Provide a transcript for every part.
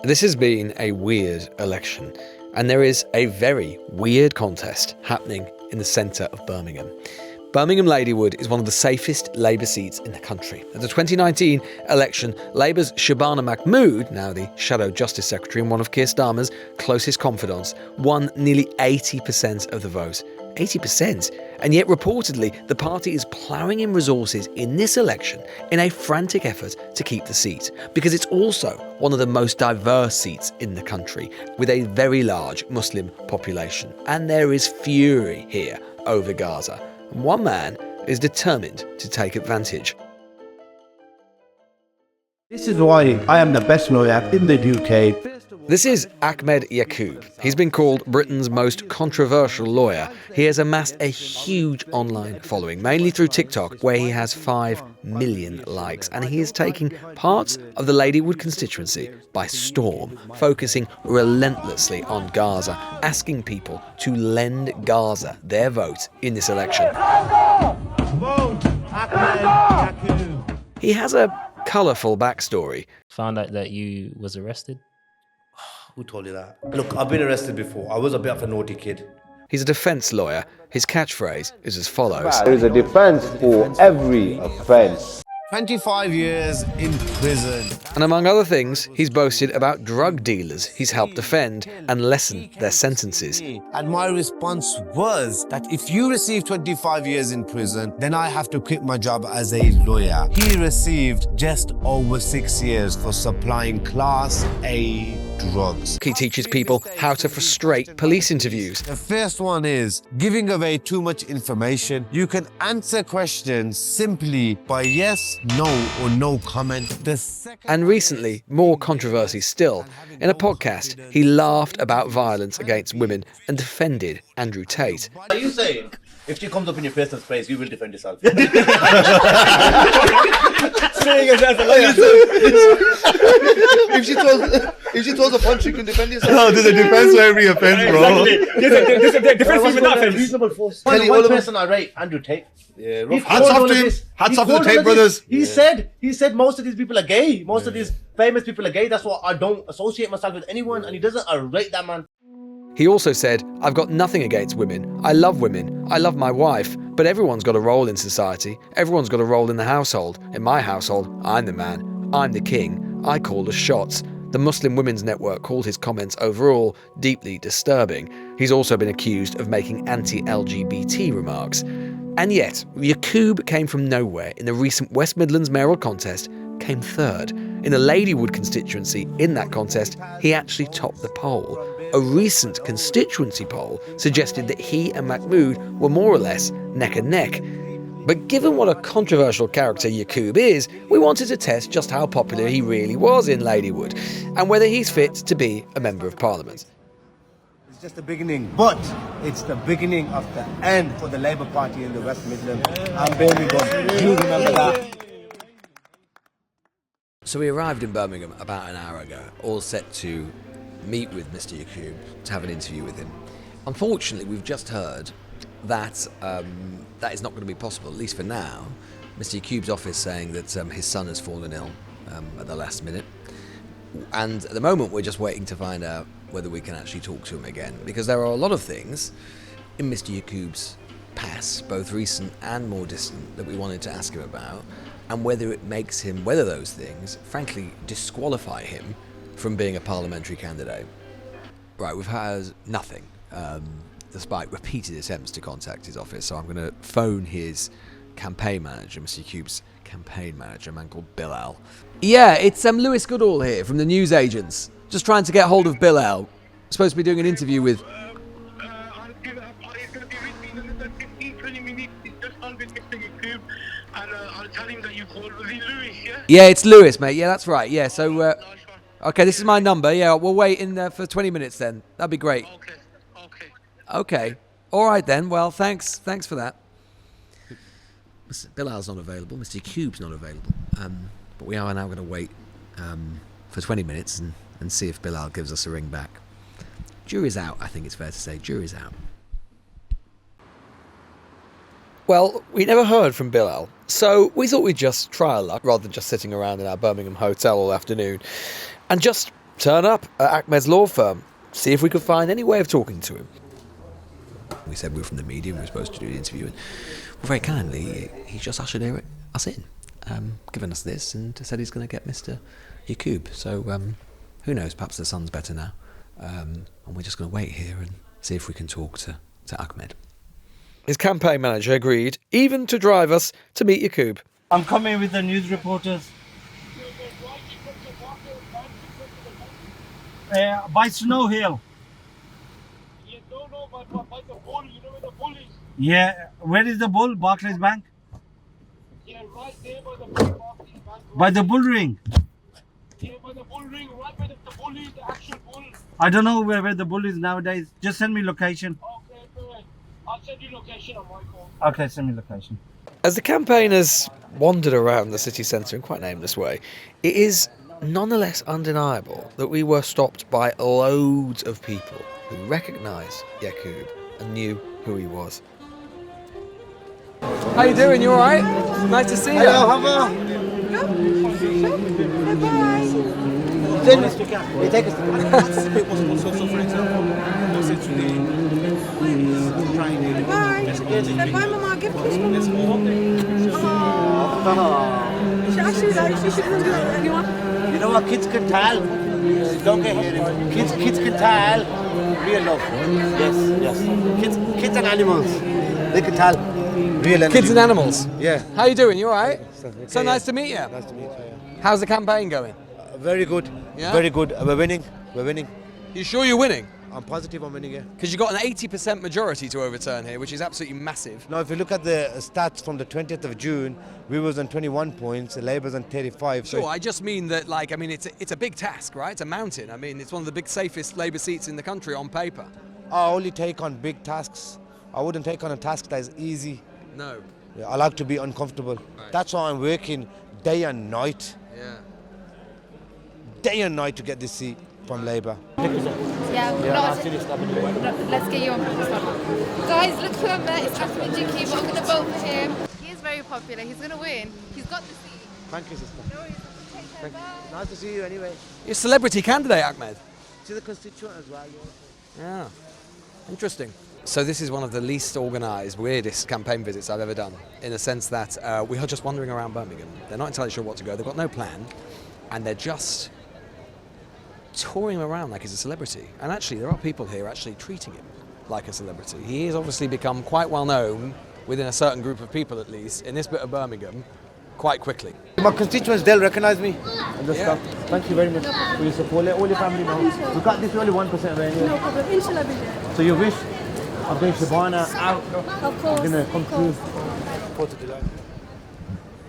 This has been a weird election, and there is a very weird contest happening in the centre of Birmingham. Birmingham Ladywood is one of the safest Labour seats in the country. At the 2019 election, Labour's Shabana Mahmood, now the Shadow Justice Secretary and one of Keir Starmer's closest confidants, won nearly 80% of the vote. 80%? And yet reportedly, the party is ploughing in resources in this election in a frantic effort to keep the seat, because it's also one of the most diverse seats in the country, with a very large Muslim population. And there is fury here over Gaza. And one man is determined to take advantage. This is why I am the best lawyer in the UK. This is Ahmed Yaqub. He's been called Britain's most controversial lawyer. He has amassed a huge online following, mainly through TikTok, where he has 5 million likes. And he is taking parts of the Ladywood constituency by storm, focusing relentlessly on Gaza, asking people to lend Gaza their vote in this election. Vote Ahmed Yaqub. He has a colourful backstory. Found out that you was arrested. Who told you that? Look, I've been arrested before. I was a bit of a naughty kid. He's a defence lawyer. His catchphrase is as follows. There is a defence for every offence. 25 years in prison. And among other things, he's boasted about drug dealers he's helped defend and lessen their sentences. And my response was that if you receive 25 years in prison, then I have to quit my job as a lawyer. He received just over 6 years for supplying Class A drugs. He teaches people how to frustrate police interviews. The first one is giving away too much information. You can answer questions simply by yes, no, or no comment. The second And recently, more controversy still. In a podcast, he laughed about violence against women and defended Andrew Tate. Are you saying if she comes up in your personal space, you will defend yourself? If she throws a punch, you can defend yourself. No, there's a defense for every offense, bro. There's a defense for that offense. Reasonable force. One person I rate, Andrew Tate. Yeah, Hats off to him. Hats off to the Tate brothers. He said most of these people are gay. Most of these famous people are gay. That's why I don't associate myself with anyone. And he doesn't. I rate that man. He also said, I've got nothing against women. I love women. I love my wife. But everyone's got a role in society. Everyone's got a role in the household. In my household, I'm the man. I'm the king. I call the shots. The Muslim Women's Network called his comments overall deeply disturbing. He's also been accused of making anti-LGBT remarks. And yet, Yaqub came from nowhere in the recent West Midlands mayoral contest, came third. In the Ladywood constituency, in that contest, he actually topped the poll. A recent constituency poll suggested that he and Mahmood were more or less neck and neck. But given what a controversial character Yaqub is, we wanted to test just how popular he really was in Ladywood, and whether he's fit to be a Member of Parliament. It's just the beginning, but it's the beginning of the end for the Labour Party in the West Midlands and Birmingham. You remember that. So we arrived in Birmingham about an hour ago, all set to meet with Mr. Yaqub, to have an interview with him. Unfortunately, we've just heard that that is not going to be possible, at least for now. Mr. Yaqub's office saying that his son has fallen ill at the last minute. And at the moment, we're just waiting to find out whether we can actually talk to him again, because there are a lot of things in Mr. Yaqub's past, both recent and more distant, that we wanted to ask him about, and whether those things, frankly, disqualify him from being a parliamentary candidate. Right, we've had nothing, despite repeated attempts to contact his office, so I'm going to phone his campaign manager, Mr. Yaqub's campaign manager, a man called Goodall. Yeah, it's Lewis Goodall here from the news agents. Just trying to get hold of Goodall. Supposed to be doing an interview with... He's going to be with me in another 15-20 minutes. He's just on with Mr. Yaqub. And I'll tell him that you called. Was he Lewis, yeah? Yeah, it's Lewis, mate. Yeah, that's right. Yeah, so... okay, this is my number. Yeah, we'll wait in for 20 minutes then. That'd be great. Okay. All right then. Well, thanks for that. Mr. Bilal's not available. Mr. Yaqub's not available. But we are now going to wait for 20 minutes and see if Bilal gives us a ring back. Jury's out, I think it's fair to say. Jury's out. Well, we never heard from Bilal, so we thought we'd just try our luck rather than just sitting around in our Birmingham hotel all afternoon and just turn up at Ahmed's law firm, see if we could find any way of talking to him. We said we were from the media and we were supposed to do the interview, and very kindly, he just ushered us in, given us this, and said he's going to get Mr. Yaqub. So, who knows, perhaps the sun's better now. And we're just going to wait here and see if we can talk to Ahmed. His campaign manager agreed even to drive us to meet Yaqub. I'm coming with the news reporters. By Snow Hill. Yeah, where is the bull? Barclays Bank? Yeah, right there by the bull. By the bull ring? Yeah, by the bull ring, right where the bull is, the actual bull. I don't know where the bull is nowadays. Just send me location. Okay, good. I'll send you location on my phone. Okay, send me location. As the campaigners wandered around the city centre in quite an aimless way, it is nonetheless undeniable that we were stopped by loads of people who recognised Yaqub and knew who he was. How you doing? You all right? Nice to see you. Hello, how are you? Take us to Bye, Mama. Give me this one. She actually she shouldn't do it with anyone. You know what? Kids can tell. Don't get here. Kids can tell. Real love. Yes. Kids and animals. They can tell. Real energy. Kids and animals? Yeah. How you doing? You all right? Okay, So nice to meet you. Nice to meet you. How's the campaign going? Very good. Yeah? Very good. We're winning. You sure you're winning? I'm positive I'm winning, yeah. Because you've got an 80% majority to overturn here, which is absolutely massive. Now, if you look at the stats from the 20th of June, we was on 21 points, Labour's on 35. Sure, I just mean that, it's a big task, right? It's a mountain. I mean, it's one of the big, safest Labour seats in the country on paper. I only take on big tasks. I wouldn't take on a task that is easy. No. I like to be uncomfortable. Right. That's why I'm working day and night. Yeah. Day and night to get this seat from Labour. Yeah, let's get you on this one. Guys, look who I met. It's Ahmed Yaqub. I'm going to vote for him. He is very popular. He's going to win. He's got the seat. Thank you, sister. No worries. Take care. Bye. Nice to see you anyway. You're a celebrity candidate, Ahmed. To the constituent as well. Yeah. Interesting. So this is one of the least organised, weirdest campaign visits I've ever done, in the sense that we are just wandering around Birmingham. They're not entirely sure what to go. They've got no plan, and they're just touring him around like he's a celebrity. And actually, there are people here actually treating him like a celebrity. He has obviously become quite well known within a certain group of people, at least, in this bit of Birmingham, quite quickly. My constituents, they'll recognise me. And Yeah. Thank you very much for your support. Let all your family know. We got this only 1% right here. No problem. Inshallah, be there. So you wish? I'm going to Shabana out. Of course. I'm going to come through.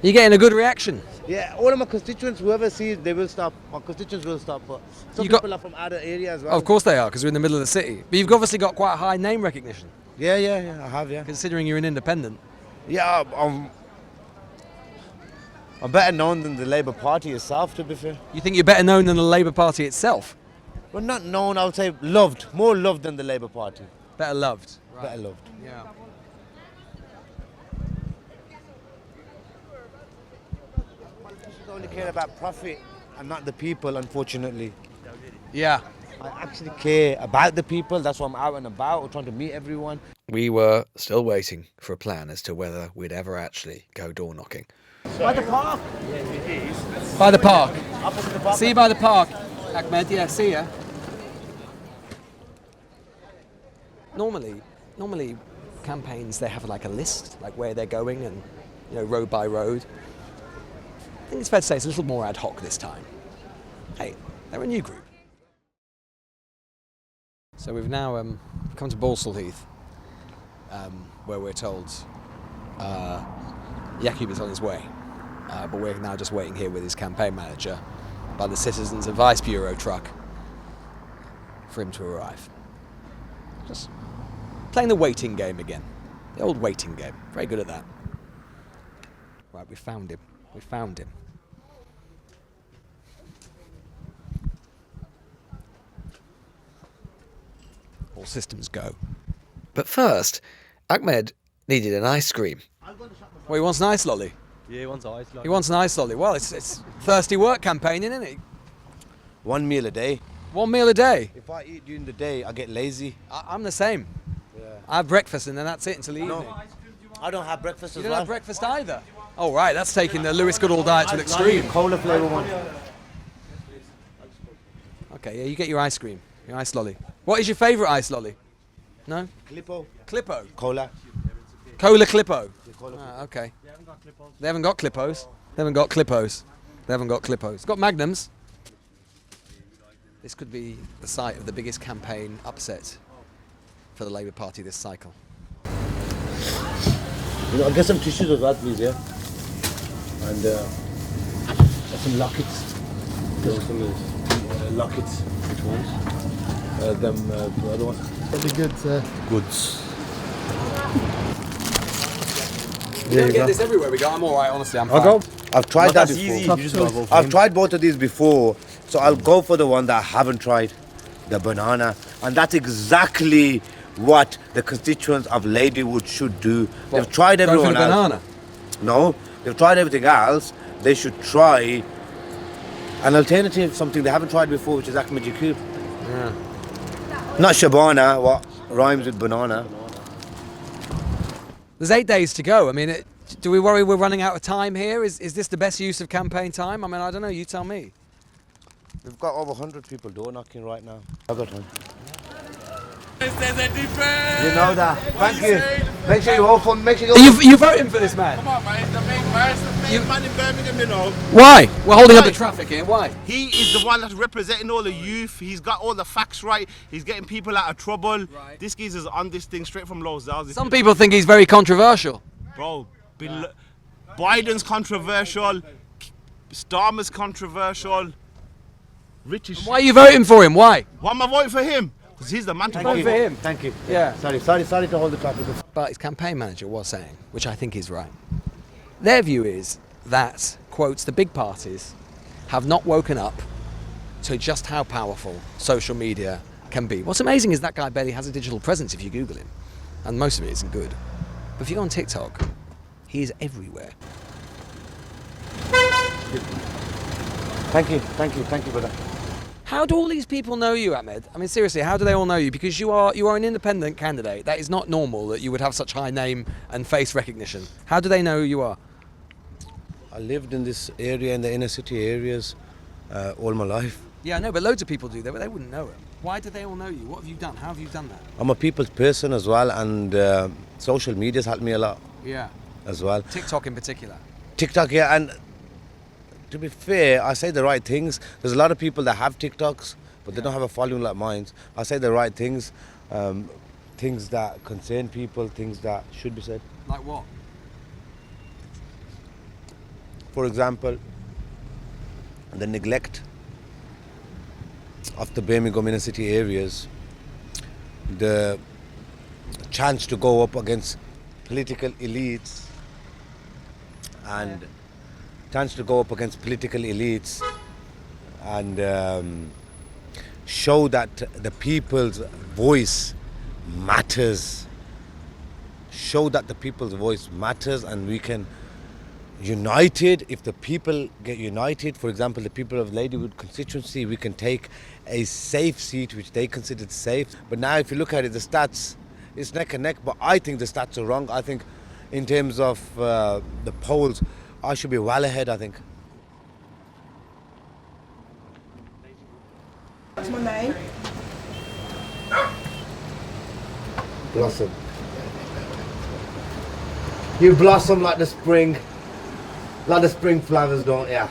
You're getting a good reaction. Yeah, all of my constituents, whoever sees, they will stop. My constituents will stop. But some You got- people are from other areas as well. Of course they are, because we're in the middle of the city. But you've obviously got quite a high name recognition, Yeah, I have, yeah. considering you're an independent. Yeah, I'm better known than the Labour Party itself, to be fair. You think you're better known than the Labour Party itself? Well, not known, I would say loved. More loved than the Labour Party. Better loved. Better loved. Yeah. Politicians only care about profit and not the people, unfortunately. Yeah. I actually care about the people. That's why I'm out and about, trying to meet everyone. We were still waiting for a plan as to whether we'd ever actually go door knocking. By the park. By the park. Opposite the park. See you by the park, Ahmed. Yeah, see ya. Normally, campaigns, they have like a list, like where they're going and, road by road. I think it's fair to say it's a little more ad hoc this time. Hey, they're a new group. So we've now come to Balsall Heath, where we're told Yaqub is on his way. But we're now just waiting here with his campaign manager by the Citizens Advice Bureau truck for him to arrive. Just playing the waiting game again. The old waiting game. Very good at that. Right, we found him. We found him. All systems go. But first, Ahmed needed an ice cream. Well, he wants an ice lolly. Yeah, he wants ice. He wants an ice lolly. Well, it's thirsty work campaigning, isn't it? 1 meal a day. 1 meal a day? If I eat during the day, I get lazy. I'm the same. Yeah. I have breakfast and then that's it until the evening. No, I don't have breakfast You as don't well. have breakfast either? Oh, right, that's taking the Lewis Goodall diet to an extreme. Cola flavour one. Okay, yeah, you get your ice cream, your ice lolly. What is your favourite ice lolly? No? Clippo. Clippo? Cola. Cola Clippo? Cola. Ah, okay. They haven't got Clippos. They haven't got Clippos. They haven't got Clippos. It's got Magnums. This could be the site of the biggest campaign upset for the Labour Party this cycle. You know, I'll get some tissues as well, please, yeah? And some lockets. There's some lockets. Which ones? The other ones. Pretty good, sir. Goods. We don't get this everywhere we go. I'm alright, honestly, I'm fine. I'll go. I've tried that That's before. easy. You just gotta go for I've him. tried both of these before, so I'll go for the one that I haven't tried, the banana. And that's exactly what the constituents of Ladywood should do. What, They've tried go for everyone the else. banana? No, they've tried everything else. They should try an alternative, something they haven't tried before, which is Ahmed Yakub. Yeah. Not Shabana, what rhymes with banana. There's 8 days to go. I mean, do we worry we're running out of time here? Is this the best use of campaign time? I mean, I don't know. You tell me. We've got over 100 people door knocking right now. I've got time. There's a difference. You know that. Thank you. Make sure you all for. Make sure You voting for this man? Come on, man. The main man in Birmingham, you know. Why? We're holding up the traffic here. Why? He is the one that's representing all the youth. He's got all the facts right. He's getting people out of trouble. Right. This geezer's on this thing straight from Lozelle. Some people think he's very controversial. Bro, Biden's controversial. Starmer's controversial. Rich is Why are you voting for him? Why? Why am I voting for him? Because he's the man to Vote vote for him. Thank you. Yeah. Sorry to hold the traffic. But his campaign manager was saying, which I think is right, their view is that, quotes, the big parties have not woken up to just how powerful social media can be. What's amazing is that guy barely has a digital presence if you Google him, and most of it isn't good. But if you go on TikTok, he is everywhere. Thank you, brother. How do all these people know you, Ahmed? I mean, seriously, how do they all know you? Because you are an independent candidate. That is not normal that you would have such high name and face recognition. How do they know who you are? I lived in this area, in the inner city areas, all my life. Yeah, I know, but loads of people do that, but they wouldn't know it. Why do they all know you? What have you done? How have you done that? I'm a people's person as well, and social media's helped me a lot Yeah. as well. TikTok in particular. TikTok, yeah, and to be fair, I say the right things. There's a lot of people that have TikToks, but they don't have a following like mine. I say the right things, things that concern people, things that should be said. Like what? For example, the neglect of the Birmingham inner city areas, the chance to go up against political elites and show that the people's voice matters. Show that the people's voice matters, and we can united. If the people get united, for example, the people of Ladywood constituency, we can take a safe seat which they considered safe. But now if you look at it, the stats, it's neck and neck, but I think the stats are wrong. I think in terms of the polls, I should be well ahead, I think. What's my name? Blossom. You blossom like the spring flowers, don't ya?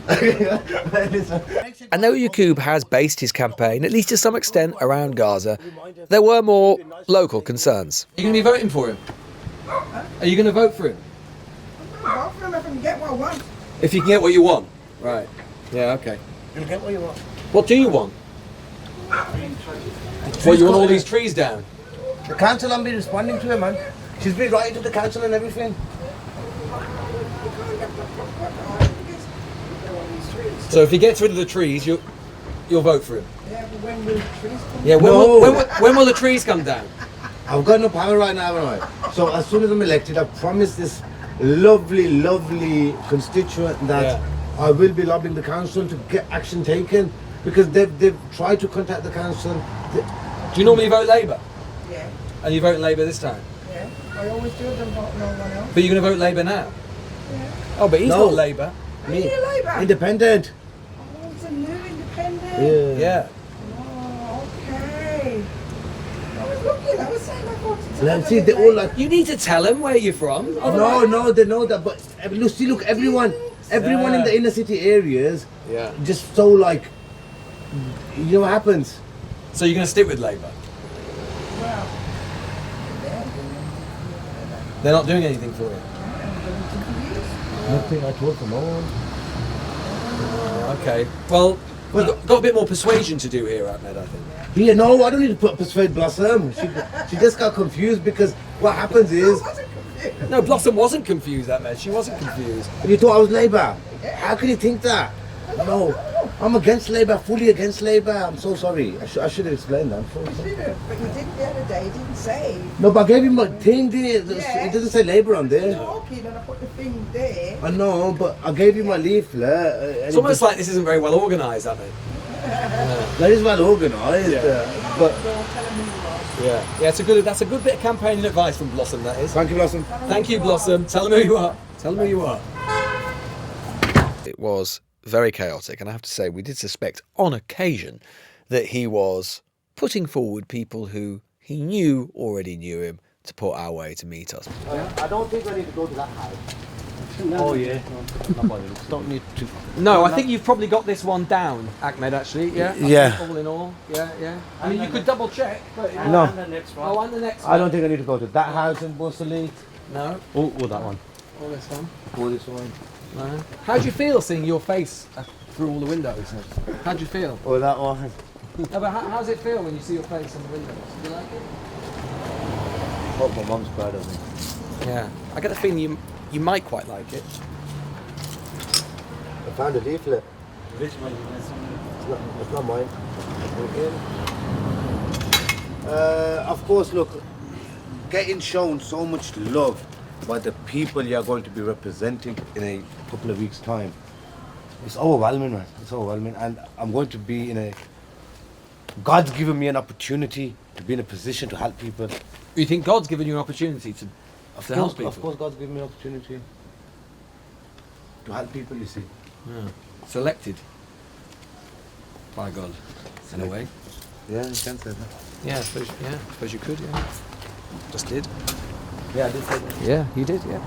I know Yakub has based his campaign, at least to some extent, around Gaza. There were more local concerns. Are you going to be voting for him? Are you going to vote for him? Vote for him if I can get what I want. If you can get what you want. Right. Yeah, okay. You'll get what you want. What do you want? Well, you want all these trees down? The council haven't been responding to her, man. She's been writing to the council and everything. So if he gets rid of the trees, you'll vote for him? Yeah, but when will the trees come? Yeah, when will the trees come down? I've got no power right now, haven't I? So as soon as I'm elected, I promise this lovely constituent that I will be lobbying the council to get action taken because they've tried to contact the council. Do you normally vote Labour? Yeah. And you vote Labour this time? Yeah. I always do. Don't vote no one else. But you're going to vote Labour now? Yeah. Oh, but he's No. not Labour. Are you Labour? Independent. Oh, it's a new independent. Yeah. Oh, okay. I was looking. I was saying I thought it's Let's see, they all like. You need to tell them where you're from. No, they know that. But look, everyone in the inner city areas, just so like, you know what happens. So you're going to stick with Labour? Well, They're not doing anything for you? Nothing at all for no one. Okay. Well, we've got a bit more persuasion to do here, Ahmed, I think. Yeah, no, I don't need to persuade Blossom. She just got confused because what happens is. No, Blossom wasn't confused, Ahmed. She wasn't confused. You thought I was Labour. How can you think that? No, I'm against Labour, fully against Labour. I'm so sorry. I should have explained that. but you didn't the other day. You didn't say. No, but I gave him my thing, didn't it? It doesn't say Labour on there. Talking and I put the thing there. I know, but I gave you my leaflet. It's almost like this isn't very well organised, Ahmed. That is well organised, but That's a good bit of campaigning advice from Blossom. That is. Thank you, Blossom. Thank you, Blossom. Tell them who you are. Tell them who you are. It was very chaotic, and I have to say, we did suspect on occasion that he was putting forward people who he knew already knew him to put our way to meet us. I don't think I need to go to that house. Oh yeah. Don't need to. No, I think you've probably got this one down, Ahmed, actually. Yeah. Yeah. All in all. Yeah. I mean, you could double check. But No. and the next one. Oh, and the next one. I don't think I need to go to that house in Bussley. No. Oh, that one. All this one. Or this one. No. How do you feel seeing your face through all the windows? How do you feel? Or that one. No, but how does it feel when you see your face on the windows? Do you like it? Hope my mum's proud of me. Yeah. I get the feeling you might quite like it. I found a leaflet. Which one? It's not mine. Of course, look, getting shown so much love by the people you're going to be representing in a couple of weeks' time. It's overwhelming, man. It's overwhelming. And I'm going to be in a... God's given me an opportunity to be in a position to help people. You think God's given you an opportunity to help people? Of course, God's given me an opportunity to help people, you see. Yeah. Selected by God, in a way. Yeah, you can say that. Yeah, I suppose you could, yeah. Just did. Yeah, I did say that. Yeah, you did, yeah.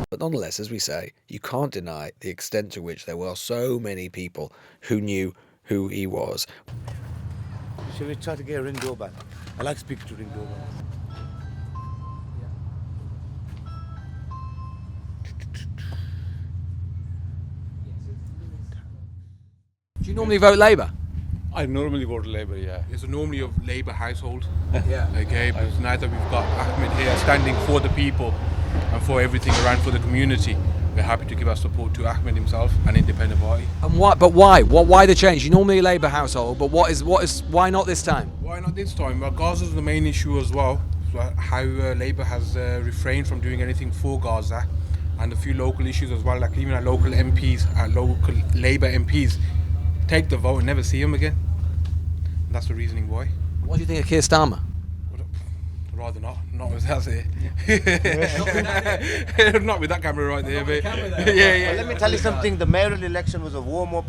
But nonetheless, as we say, you can't deny the extent to which there were so many people who knew who he was. Should we try to get a ring doorbell? I like speaking to ring doorbells. Do you normally vote Labour? I normally vote Labour, yeah. It's normally a Labour household. Yeah. Okay, but now that we've got Ahmed here standing for the people and for everything around for the community, we're happy to give our support to Ahmed himself, an independent party. And why? But why? Why the change? You're normally a Labour household, but why not this time? Why not this time? Well, Gaza is the main issue as well. How Labour has refrained from doing anything for Gaza, and a few local issues as well, like even our local MPs, our local Labour MPs, take the vote and never see him again. And that's the reasoning why. What do you think of Keir Starmer? Rather not with that here. Not with that camera right there, but yeah. Well, let me tell you something, the mayoral election was a warm-up.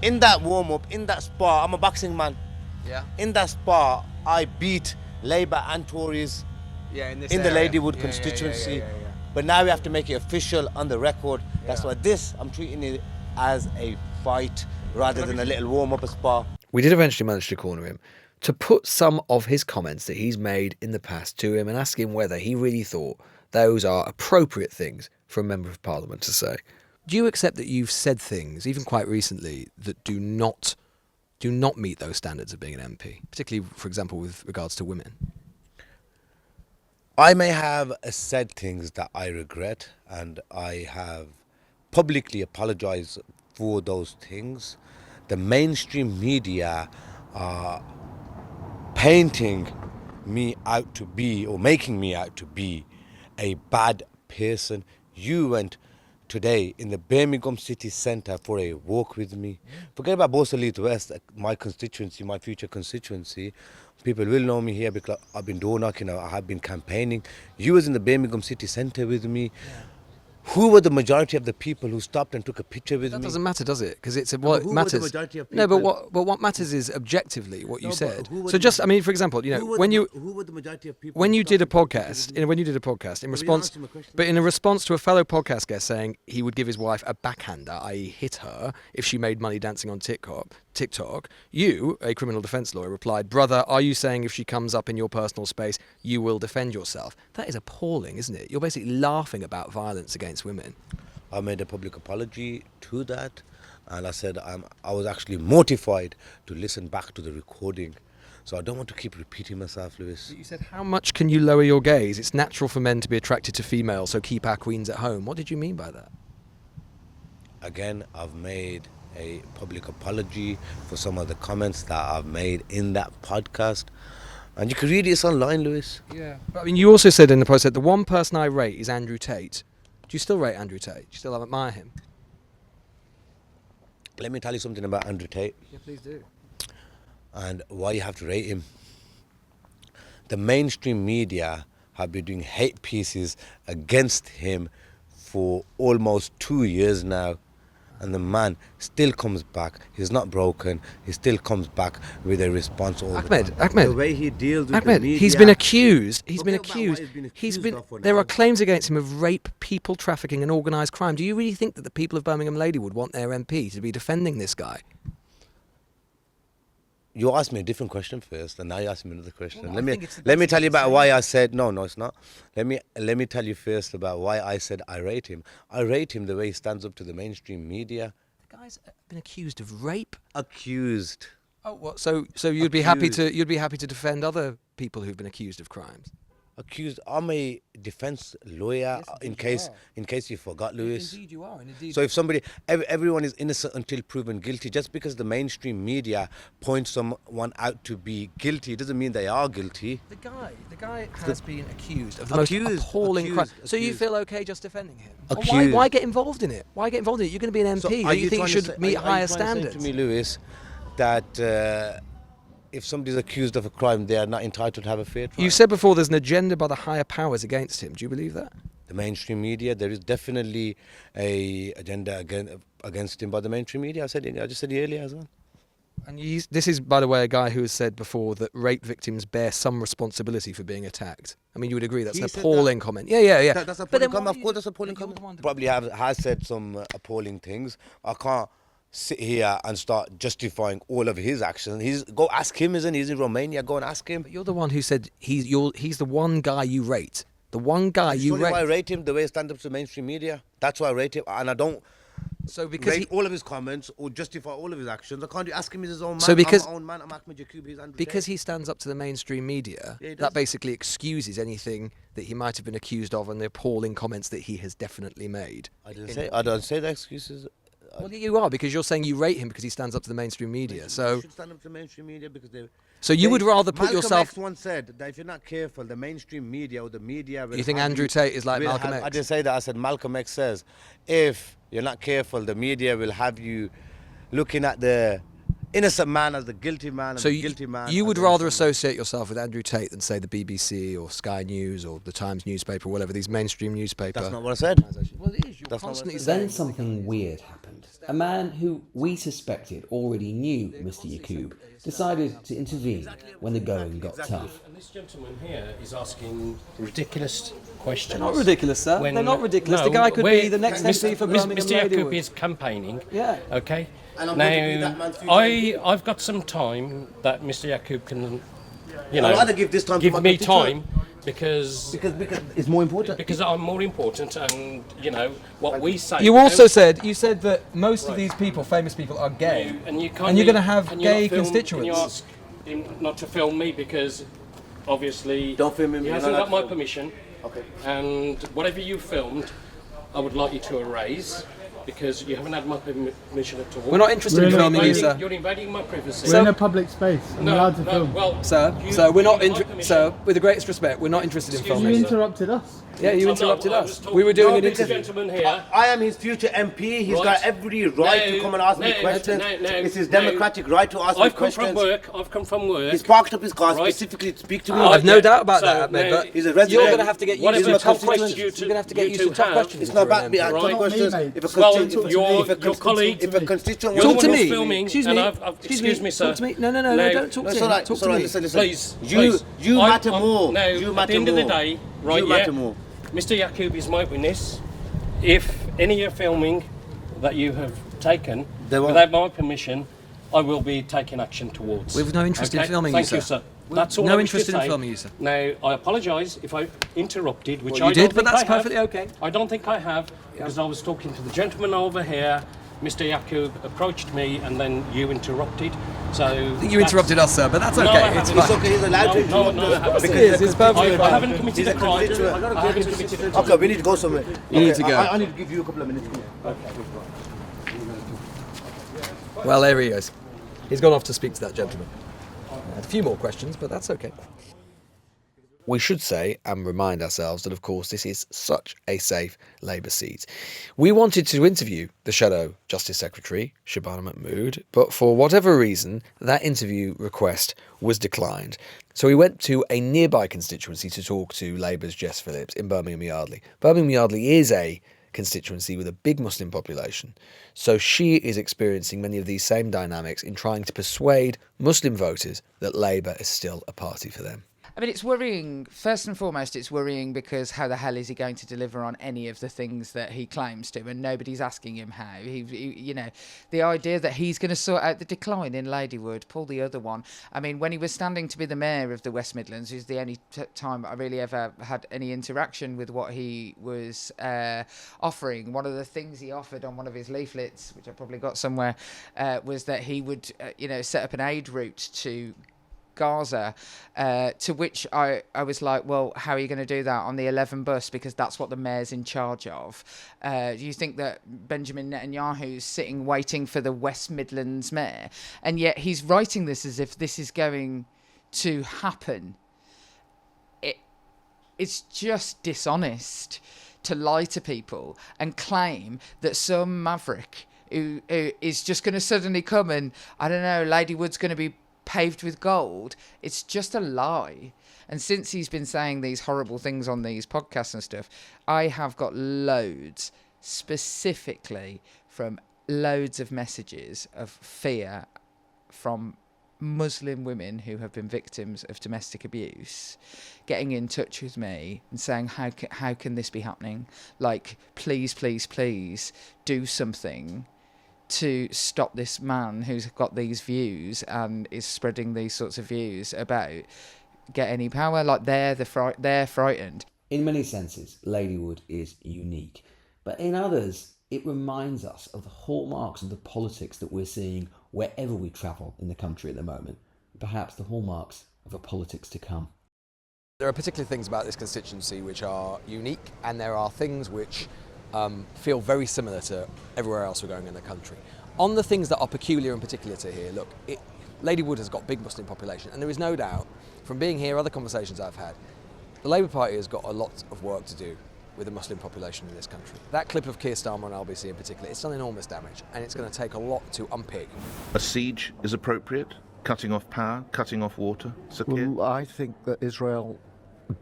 In that warm-up, in that spa, I'm a boxing man. Yeah. In that spa, I beat Labour and Tories in the Ladywood constituency. But now we have to make it official on the record. That's why I'm treating it as a fight rather than a little warm-up, a spa. We did eventually manage to corner him to put some of his comments that he's made in the past to him and ask him whether he really thought those are appropriate things for a Member of Parliament to say. Do you accept that you've said things, even quite recently, that do not meet those standards of being an MP, particularly, for example, with regards to women? I may have said things that I regret, and I have publicly apologised for those things. The mainstream media are painting me out to be, or making me out to be, a bad person. You went today in the Birmingham city centre for a walk with me. Forget about Borsalete West, my constituency, my future constituency. People will know me here because I've been door knocking, I have been campaigning. You was in the Birmingham city centre with me. Who were the majority of the people who stopped and took a picture with me? That doesn't matter, does it? Because it's who what were the matters. majority of No, but people? what matters is objectively what you No, but said. who were So the- just, I mean, for example, you know, Who were when the- you who were the majority of people when who you did a stopped and took pictures podcast, with me? when you did a podcast in But you response, asked him a question. but in a response to a fellow podcast guest saying he would give his wife a backhander, i.e., hit her if she made money dancing on TikTok, you, a criminal defence lawyer, replied, "Brother, are you saying if she comes up in your personal space, you will defend yourself?" That is appalling, isn't it? You're basically laughing about violence against women. I made a public apology to that, and I said I was actually mortified to listen back to the recording. So I don't want to keep repeating myself, Lewis. You said, "How much can you lower your gaze? It's natural for men to be attracted to females, so keep our queens at home." What did you mean by that? Again, I've made a public apology for some of the comments that I've made in that podcast. And you can read it online, Lewis. Yeah. But I mean, you also said in the post that the one person I rate is Andrew Tate. Do you still rate Andrew Tate? Do you still admire him? Let me tell you something about Andrew Tate Yeah, please do. and why you have to rate him. The mainstream media have been doing hate pieces against him for almost 2 years now. And the man still comes back. He's not broken. He still comes back with a response all the time. Ahmed, The way he deals with Ahmed, the media. he's been accused. He's been Forget about what accused. he's been of for There now. are claims against him of rape, people trafficking, and organised crime. Do you really think that the people of Birmingham Ladywood want their MP to be defending this guy? You asked me a different question first, and now you asked me another question. Well, I let think me it's the let me best tell you thing to about say. why I said no. It's not. Let me tell you first about why I said I rate him. I rate him the way he stands up to the mainstream media. The guy's been accused of rape. Accused. Oh, what? So you'd be happy to defend other people who've been accused of crimes? Accused. I'm a defense lawyer. In case you forgot, Lewis. Indeed, you are. And indeed, So if somebody, everyone is innocent until proven guilty. Just because the mainstream media points someone out to be guilty doesn't mean they are guilty. the guy has been accused of the most appalling crime. So you feel okay just defending him? Or Accused. why get involved in it? Why get involved in it? You're going to be an MP. So Don't you think you should meet higher standards? To me, Lewis, that if somebody's accused of a crime, they are not entitled to have a fair trial. You said before there's an agenda by the higher powers against him. Do you believe that? The mainstream media, there is definitely a agenda against him by the mainstream media. I just said it earlier as well. And this is, by the way, a guy who has said before that rape victims bear some responsibility for being attacked. I mean, you would agree that's an appalling comment. Yeah. That's But then appalling comment. why Of course, that's appalling comment. Probably has said some appalling things. I can't sit here and start justifying all of his actions. Go ask him, isn't he? He's in Romania. Go and ask him. But you're the one who said he's the one guy you rate. The one guy you Why I rate. rate him the way he stands up to mainstream media. That's why I rate him, and I don't. So because rate all of his comments or justify all of his actions. I can't ask him. He's his own man. So because I'm my own man. I'm Ahmed Yaqub. He's Andrew because Tate. he stands up to the mainstream media, Yeah, he does. that basically excuses anything that he might have been accused of and the appalling comments that he has definitely made. I don't say the excuses. Well, you are, because you're saying you rate him because he stands up to the mainstream media. So You should stand up to the mainstream media because they. So you would rather put Malcolm yourself. X once said that if you're not careful, the mainstream media or the media. Will You think have Andrew Tate is like will Malcolm have- X? I didn't say that. I said Malcolm X says, if you're not careful, the media will have you looking at the innocent man as the guilty man, and So the guilty man. you as would the rather innocent man. associate yourself with Andrew Tate than say the BBC or Sky News or the Times newspaper or whatever, these mainstream newspaper. That's not what I said. Well, it is. You're That's not what I constantly said. saying. Then something weird happened. A man who we suspected already knew Mr. Yaqub decided to intervene when the going got tough. And this gentleman here is asking ridiculous questions. They're not ridiculous, sir. They're not ridiculous. The guy could be the next MP for Birmingham Mr. Yaqub Ladywood. is campaigning. Yeah. Okay. And I'm going to be that Now, man's future I've got some time that Mr. Yaqub can, I'd rather give this time to give my me constituent. time because it's more important. Because I'm more important, and what we say. You also said that most of these people, famous people, are gay, and you're going to have and you're gay not film- constituents. And you ask him not to film me because obviously Don't film him, he you're hasn't not got my allowed to film. permission. Okay. And whatever you filmed, I would like you to erase. because you haven't had my permission at all. We're not interested in filming you, sir. You're invading my privacy. We're in a public space. I'm allowed to film. Well, Sir, we're not sir, with the greatest respect, we're not interested in filming. You interrupted us. Yeah, you interrupted us. We were doing an interview. Gentleman here. I am his future MP. He's got every right to come and ask me questions. It's his democratic right to ask me questions. I've come from work. He's parked up his car specifically to speak to me. I've no doubt about that, Ahmed, but he's a resident. you're going to have to get used to tough questions. You're going to have to get used to tough questions. It's not about me. Tough questions. Your colleague, if a constituent talk to me. Filming, Excuse me. Excuse me, sir. Talk to me. No, don't talk to me. Talk to me. Listen. Please. You matter more. No, at the end of the day, right, you matter more. Mr. Yaqub is my witness. If any of filming that you have taken without my permission, I will be taking action towards. We've no interest in filming Thank you, you, sir. That's all. No I wish interest to in say. filming you, sir. Now, I apologise if I interrupted, which Well, you I don't did, but think that's I have. perfectly okay. I don't think I have, because I was talking to the gentleman over here. Mr. Yaqub approached me, and then you interrupted. So I think you interrupted us, sir, but that's okay. No, it's fine. It's okay. He's allowed to. No, I haven't. It's perfectly I haven't committed a crime. Okay, we need to go somewhere. You need to go. I need to give you a couple of minutes. Well, there he is. He's gone off to speak to that gentleman. I had a few more questions, but that's okay. We should say and remind ourselves that, of course, this is such a safe Labour seat. We wanted to interview the Shadow Justice Secretary, Shabana Mahmood, but for whatever reason, that interview request was declined. So we went to a nearby constituency to talk to Labour's Jess Phillips in Birmingham Yardley. Birmingham Yardley is a constituency with a big Muslim population, so she is experiencing many of these same dynamics in trying to persuade Muslim voters that Labour is still a party for them. I mean, it's worrying. First and foremost, it's worrying because how the hell is he going to deliver on any of the things that he claims to? And nobody's asking him how. You know, the idea that he's going to sort out the decline in Ladywood, pull the other one. I mean, when he was standing to be the mayor of the West Midlands, which is the only time I really ever had any interaction with what he was offering, one of the things he offered on one of his leaflets, which I probably got somewhere, was that he would, set up an aid route to Gaza, to which I was like, well, how are you going to do that on the 11 bus? Because that's what the mayor's in charge of. Do you think that Benjamin Netanyahu's sitting waiting for the West Midlands mayor? And yet he's writing this as if this is going to happen. It's just dishonest to lie to people and claim that some maverick who is just going to suddenly come and, I don't know, Ladywood's going to be paved with gold. It's just a lie. And since he's been saying these horrible things on these podcasts and stuff, I have got loads, specifically from loads of messages of fear from Muslim women who have been victims of domestic abuse getting in touch with me and saying, how can this be happening? Like, please do something to stop this man who's got these views and is spreading these sorts of views about get any power. Like, they're frightened. In many senses, Ladywood is unique, but in others, it reminds us of the hallmarks of the politics that we're seeing wherever we travel in the country at the moment. Perhaps the hallmarks of a politics to come. There are particular things about this constituency which are unique, and there are things which feel very similar to everywhere else we're going in the country. On the things that are peculiar and particular to here, look, Ladywood has got big Muslim population, and there is no doubt, from being here, other conversations I've had, the Labour Party has got a lot of work to do with the Muslim population in this country. That clip of Keir Starmer on LBC in particular, it's done enormous damage, and it's going to take a lot to unpick. A siege is appropriate? Cutting off power, cutting off water? Well, I think that Israel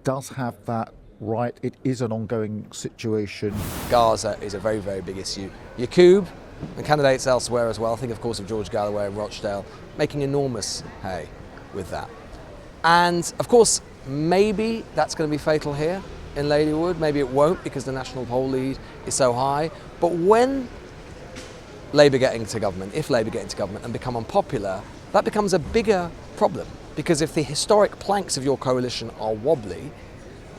does have that right. It is an ongoing situation. Gaza is a very, very big issue. Yaqub and candidates elsewhere as well, think of course of George Galloway and Rochdale, making enormous hay with that. And of course, maybe that's going to be fatal here in Ladywood, maybe it won't because the national poll lead is so high. But when Labour get into government, if Labour get into government and become unpopular, that becomes a bigger problem, because if the historic planks of your coalition are wobbly,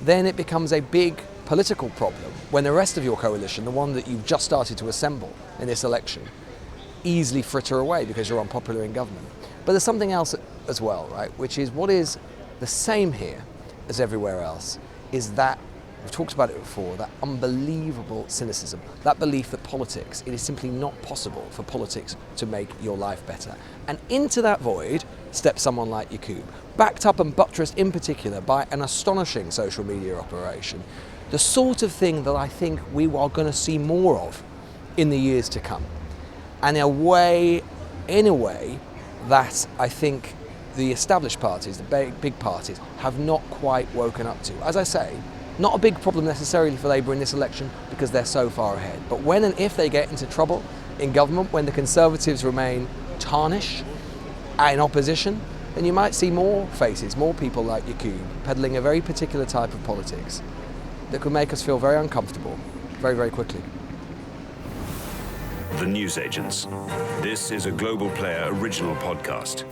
then it becomes a big political problem when the rest of your coalition, the one that you've just started to assemble in this election, easily fritter away because you're unpopular in government. But there's something else as well, right, which is what is the same here as everywhere else, is that We've talked about it before, that unbelievable cynicism, that belief that politics, it is simply not possible for politics to make your life better. And into that void steps someone like Yaqub, backed up and buttressed in particular by an astonishing social media operation, the sort of thing that I think we are going to see more of in the years to come. And in a way that I think the established parties, the big parties, have not quite woken up to. As I say, not a big problem necessarily for Labour in this election because they're so far ahead. But when and if they get into trouble in government, when the Conservatives remain tarnished in opposition, then you might see more faces, more people like Yaqub, peddling a very particular type of politics that could make us feel very uncomfortable very, very quickly. The Newsagents. This is a Global Player original podcast.